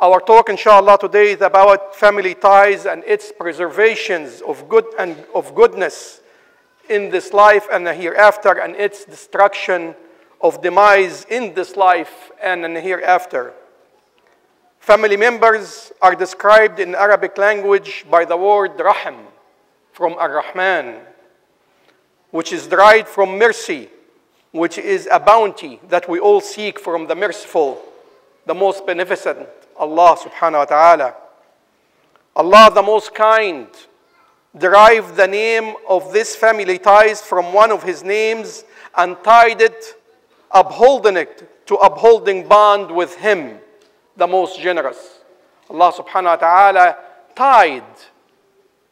Our talk, inshallah, today is about family ties and its preservations of good and of goodness in this life and the hereafter, and its destruction of demise in this life and in the hereafter. Family members are described in Arabic language by the word rahim, from ar-Rahman, which is derived from mercy, which is a bounty that we all seek from the merciful, the most beneficent, Allah subhanahu wa ta'ala. Allah, the most kind, derived the name of this family ties from one of his names and tied it, upholding it to upholding bond with him, the most generous. Allah subhanahu wa ta'ala tied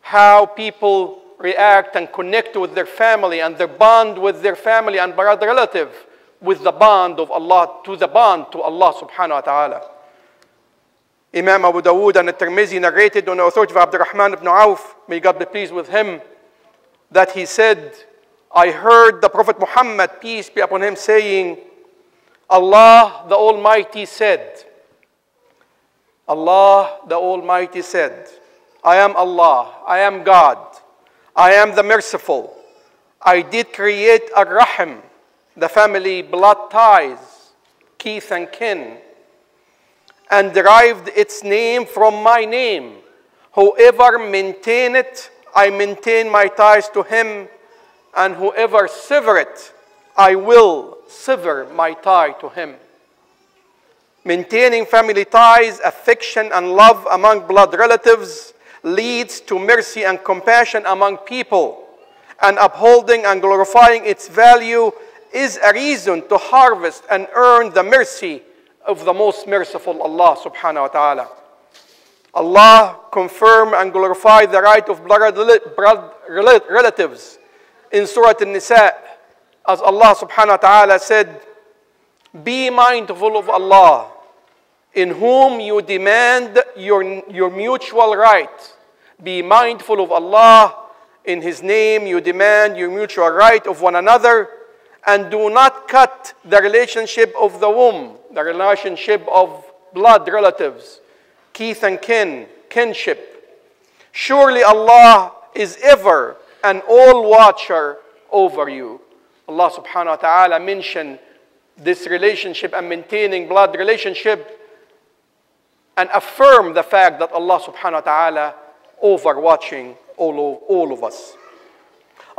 how people react and connect with their family and their bond with their family and blood relative with the bond of Allah, to the bond to Allah subhanahu wa ta'ala. Imam Abu Dawood and At-Tirmidhi narrated on the authority of Abdurrahman ibn Auf, may God be pleased with him, that he said, I heard the Prophet Muhammad, peace be upon him, saying, Allah the Almighty said, Allah the Almighty said, I am Allah, I am God, I am the merciful. I did create ar-Rahim, the family blood ties, kith and kin, and derived its name from my name. Whoever maintain it, I maintain my ties to him, and whoever sever it, I will sever my tie to him. Maintaining family ties, affection, and love among blood relatives leads to mercy and compassion among people, and upholding and glorifying its value is a reason to harvest and earn the mercy of the most merciful Allah subhanahu wa ta'ala. Allah confirm and glorify the right of blood relatives in Surah An-Nisa, as Allah subhanahu wa ta'ala said, be mindful of Allah, in whom you demand your mutual right. Be mindful of Allah, in His name you demand your mutual right of one another, and do not cut the relationship of the womb, the relationship of blood relatives, kith and kin, kinship. Surely Allah is ever an all-watcher over you. Allah subhanahu wa ta'ala mentioned this relationship and maintaining blood relationship and affirm the fact that Allah subhanahu wa ta'ala overwatching all of us.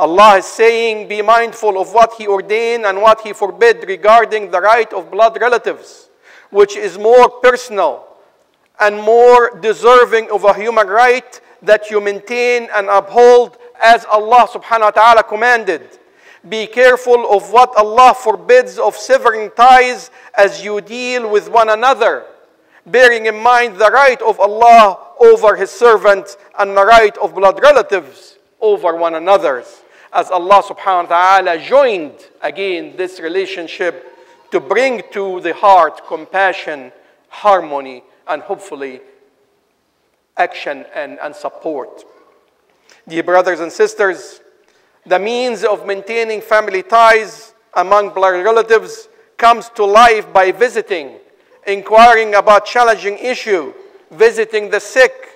Allah is saying, be mindful of what He ordained and what He forbid regarding the right of blood relatives, which is more personal and more deserving of a human right that you maintain and uphold as Allah subhanahu wa ta'ala commanded. Be careful of what Allah forbids of severing ties as you deal with one another, bearing in mind the right of Allah over His servant and the right of blood relatives over one another's, as Allah subhanahu wa ta'ala joined again this relationship to bring to the heart compassion, harmony, and hopefully action and support. Dear brothers and sisters, the means of maintaining family ties among blood relatives comes to life by visiting, inquiring about challenging issue, visiting the sick,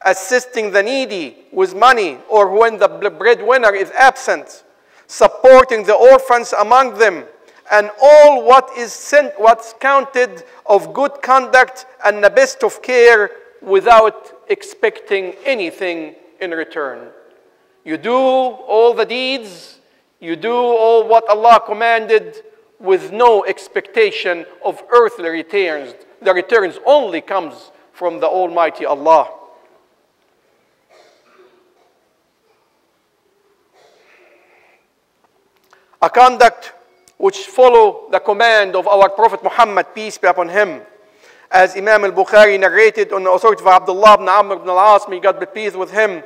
assisting the needy with money, or when the breadwinner is absent, supporting the orphans among them, and all what's counted of good conduct and the best of care without expecting anything in return. You do all the deeds, you do all what Allah commanded with no expectation of earthly returns. The returns only comes from the Almighty Allah. A conduct which follow the command of our Prophet Muhammad, peace be upon him, as Imam al-Bukhari narrated on the authority of Abdullah ibn Amr ibn al-As, may God be pleased with him,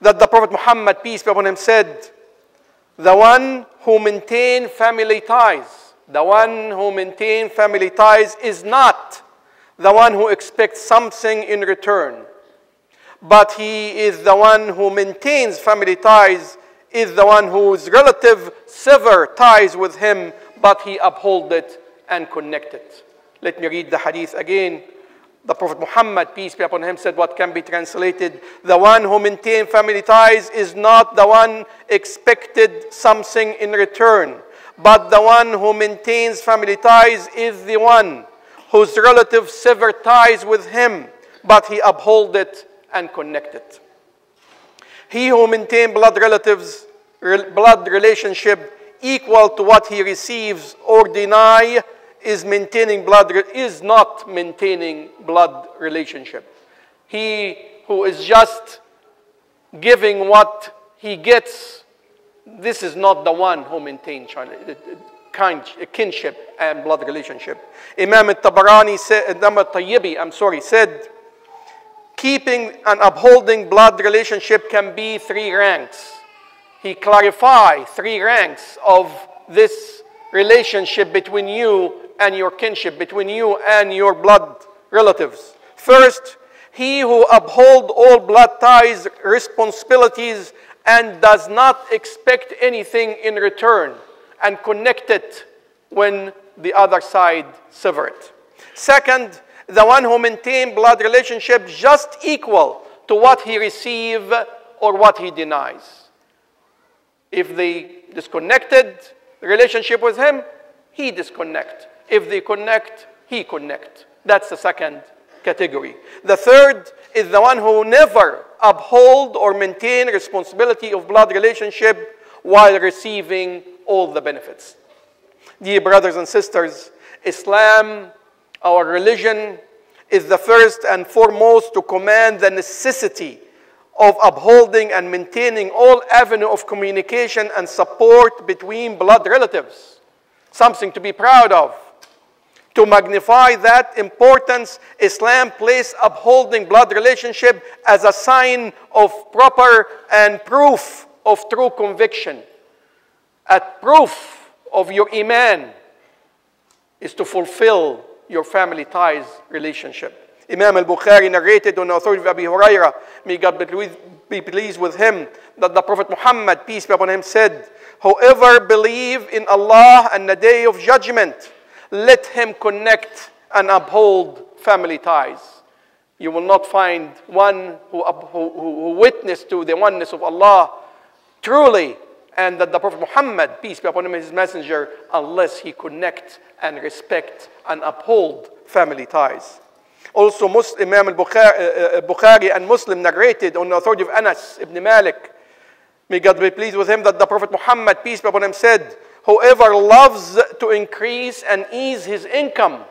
that the Prophet Muhammad, peace be upon him, said, the one who maintain family ties, the one who maintain family ties is not the one who expects something in return, but he is the one who maintains family ties, is the one whose relative sever ties with him, but he uphold it and connect it. Let me read the hadith again. The Prophet Muhammad, peace be upon him, said what can be translated, the one who maintains family ties is not the one expected something in return, but the one who maintains family ties is the one whose relatives sever ties with him, but he uphold it and connect it. He who maintains blood relationship equal to what he receives or deny is not maintaining blood relationship. He who is just giving what he gets, this is not the one who maintains kinship and blood relationship. Imam al-Tabarani said, keeping and upholding blood relationship can be 3 ranks. He clarified 3 ranks of this relationship between you and your kinship, between you and your blood relatives. First, he who upholds all blood ties, responsibilities, and does not expect anything in return, and connect it when the other side sever it. Second, the one who maintains blood relationship just equal to what he receives or what he denies. If they disconnected the relationship with him, he disconnect. If they connect, he connect. That's the second category. The third is the one who never uphold or maintain responsibility of blood relationship while receiving all the benefits. Dear brothers and sisters, Islam, our religion, is the first and foremost to command the necessity of upholding and maintaining all avenue of communication and support between blood relatives. Something to be proud of. To magnify that importance, Islam placed upholding blood relationship as a sign of proper and proof of true conviction. A proof of your iman is to fulfill your family ties relationship. Imam al-Bukhari narrated on the authority of Abu Hurairah, may God be pleased with him, that the Prophet Muhammad, peace be upon him, said, whoever believes in Allah and the day of judgment, let him connect and uphold family ties. You will not find one who witnessed to the oneness of Allah truly, and that the Prophet Muhammad, peace be upon him, his messenger, unless he connect and respect and uphold family ties. Also, Imam al-Bukhari and Muslim narrated on the authority of Anas ibn Malik, may God be pleased with him, that the Prophet Muhammad, peace be upon him, said, whoever loves to increase and ease his income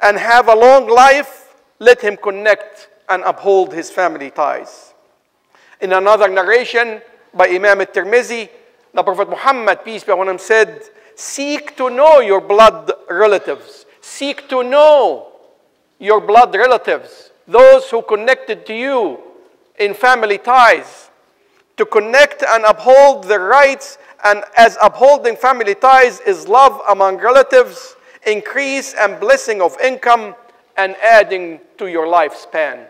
and have a long life, let him connect and uphold his family ties. In another narration by Imam al-Tirmidhi, the Prophet Muhammad, peace be upon him, said, seek to know your blood relatives. Seek to know your blood relatives, those who connected to you in family ties, to connect and uphold their rights, and as upholding family ties is love among relatives, increase and blessing of income, and adding to your lifespan.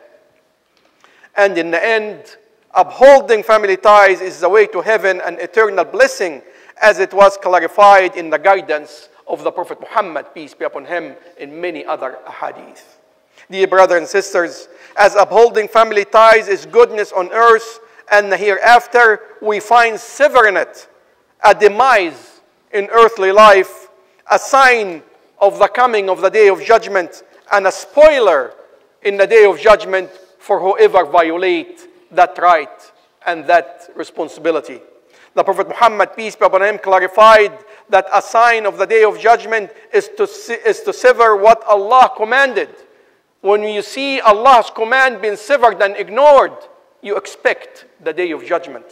And in the end, upholding family ties is the way to heaven and eternal blessing, as it was clarified in the guidance of the Prophet Muhammad, peace be upon him, in many other ahadith. Dear brothers and sisters, as upholding family ties is goodness on earth and the hereafter, we find severing it a demise in earthly life, a sign of the coming of the day of judgment, and a spoiler in the day of judgment for whoever violate that right and that responsibility. The Prophet Muhammad, peace be upon him, clarified that a sign of the day of judgment is to sever what Allah commanded. When you see Allah's command being severed and ignored, you expect the day of judgment.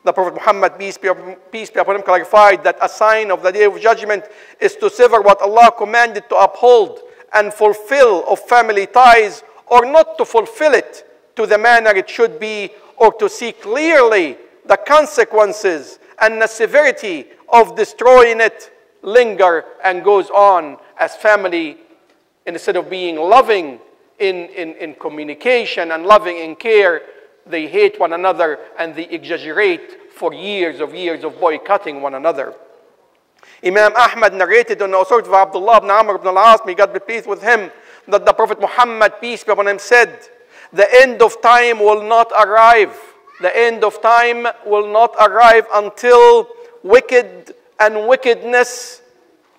The Prophet Muhammad, peace be upon him, clarified that a sign of the day of judgment is to sever what Allah commanded to uphold and fulfill of family ties, or not to fulfill it to the manner it should be, or to see clearly the consequences and the severity of destroying it linger and goes on as family, instead of being loving in communication and loving in care, they hate one another and they exaggerate for years of boycotting one another. Imam Ahmad narrated on the authority of Abdullah ibn Amr ibn al-As, may God be pleased with him, that the Prophet Muhammad, peace be upon him, said, the end of time will not arrive. The end of time will not arrive until wicked and wickedness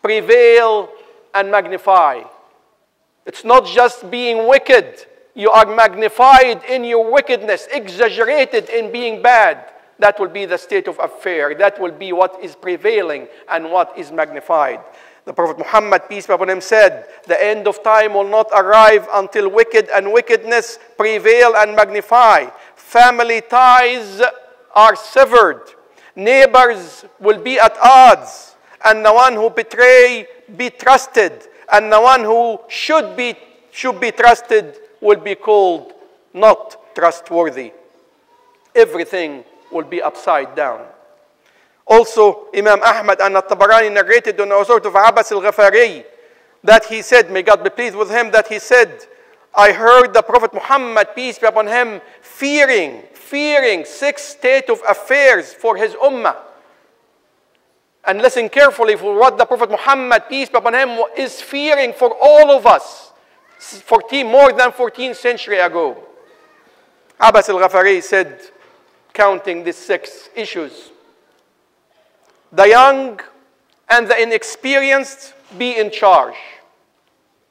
prevail and magnify. It's not just being wicked. You are magnified in your wickedness, exaggerated in being bad. That will be the state of affair. That will be what is prevailing and what is magnified. The Prophet Muhammad, peace be upon him, said, the end of time will not arrive until wicked and wickedness prevail and magnify. Family ties are severed. Neighbors will be at odds. And the one who betray be trusted. And the one who should be trusted will be called not trustworthy. Everything will be upside down. Also, Imam Ahmad and At-Tabarani narrated on the authority of Abbas al-Ghafari that he said, may God be pleased with him, that he said, I heard the Prophet Muhammad, peace be upon him, fearing 6 state of affairs for his ummah. And listen carefully for what the Prophet Muhammad, peace be upon him, is fearing for all of us more than 14 centuries ago. Abbas al-Ghafari said, counting these 6 issues, the young and the inexperienced be in charge.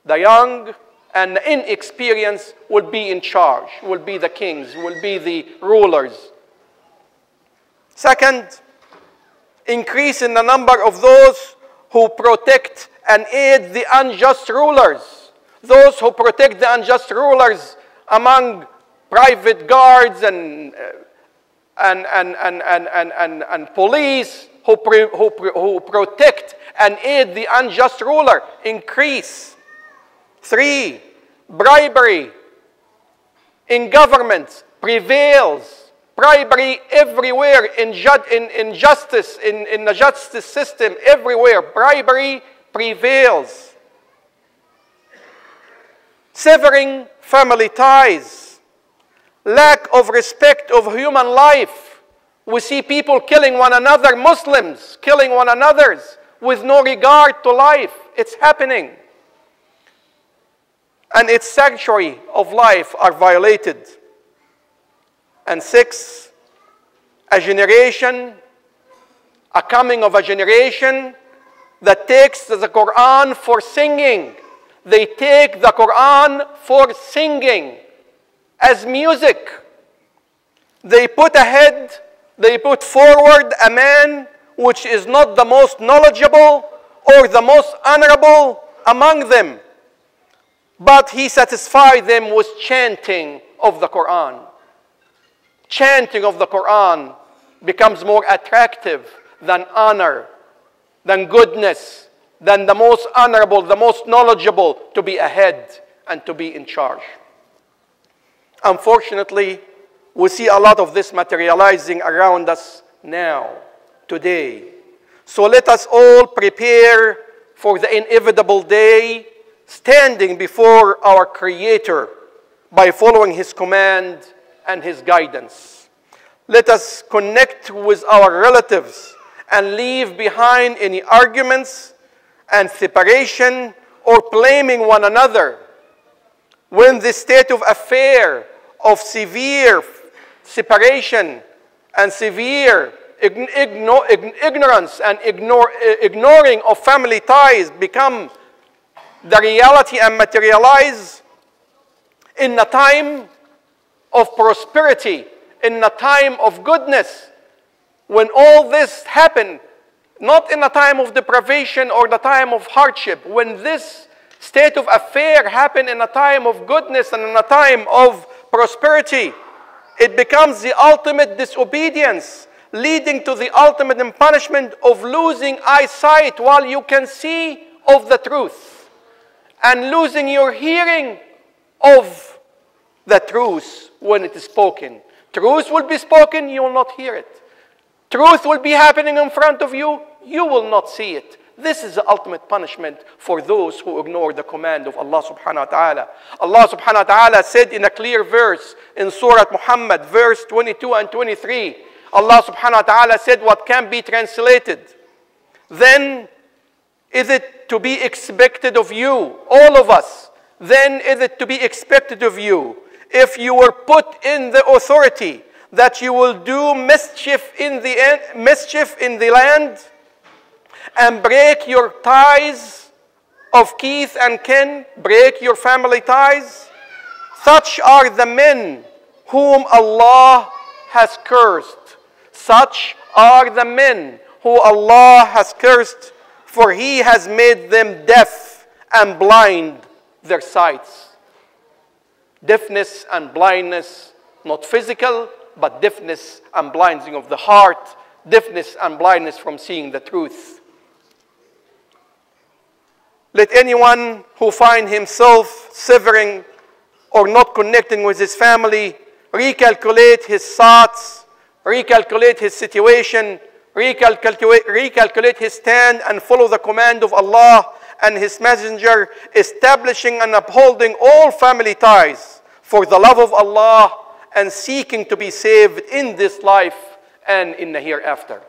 The young and the inexperienced will be in charge, will be the kings, will be the rulers. Second, increase in the number of those who protect and aid the unjust rulers. Those who protect the unjust rulers among private guards and police who protect and aid the unjust ruler, increase. 3, bribery in government prevails. Bribery everywhere in justice, in the justice system, everywhere. Bribery prevails. Severing family ties. Lack of respect of human life. We see people killing one another, Muslims killing one another with no regard to life. It's happening. And its sanctuary of life are violated. And 6, a coming of a generation that takes the Quran for singing. They take the Quran for singing as music. They put forward a man which is not the most knowledgeable or the most honorable among them, but he satisfied them with chanting of the Quran. Chanting of the Quran becomes more attractive than honor, than goodness, than the most honorable, the most knowledgeable to be ahead and to be in charge. Unfortunately, we see a lot of this materializing around us now, today. So let us all prepare for the inevitable day, standing before our Creator by following His command and His guidance. Let us connect with our relatives and leave behind any arguments and separation or blaming one another. When this state of affair of severe separation and severe ignorance and ignoring of family ties become the reality and materialize in the time of prosperity, in the time of goodness, when all this happened, not in a time of deprivation or the time of hardship, when this state of affair happened in a time of goodness and in a time of prosperity, it becomes the ultimate disobedience, leading to the ultimate punishment of losing eyesight while you can see of the truth, and losing your hearing of the truth when it is spoken. Truth will be spoken, you will not hear it. Truth will be happening in front of you, you will not see it. This is the ultimate punishment for those who ignore the command of Allah subhanahu wa ta'ala. Allah subhanahu wa ta'ala said in a clear verse in Surah Muhammad, verse 22 and 23, Allah subhanahu wa ta'ala said what can be translated. Then is it to be expected of you, all of us, then is it to be expected of you, if you were put in the authority, that you will do mischief in the land and break your ties of kith and kin, break your family ties? Such are the men whom Allah has cursed. Such are the men who Allah has cursed, for He has made them deaf and blind their sights. Deafness and blindness, not physical, but deafness and blinding of the heart, deafness and blindness from seeing the truth. Let anyone who find himself severing or not connecting with his family recalculate his thoughts, recalculate his situation, recalculate his stand, and follow the command of Allah and His Messenger, establishing and upholding all family ties for the love of Allah and seeking to be saved in this life and in the hereafter.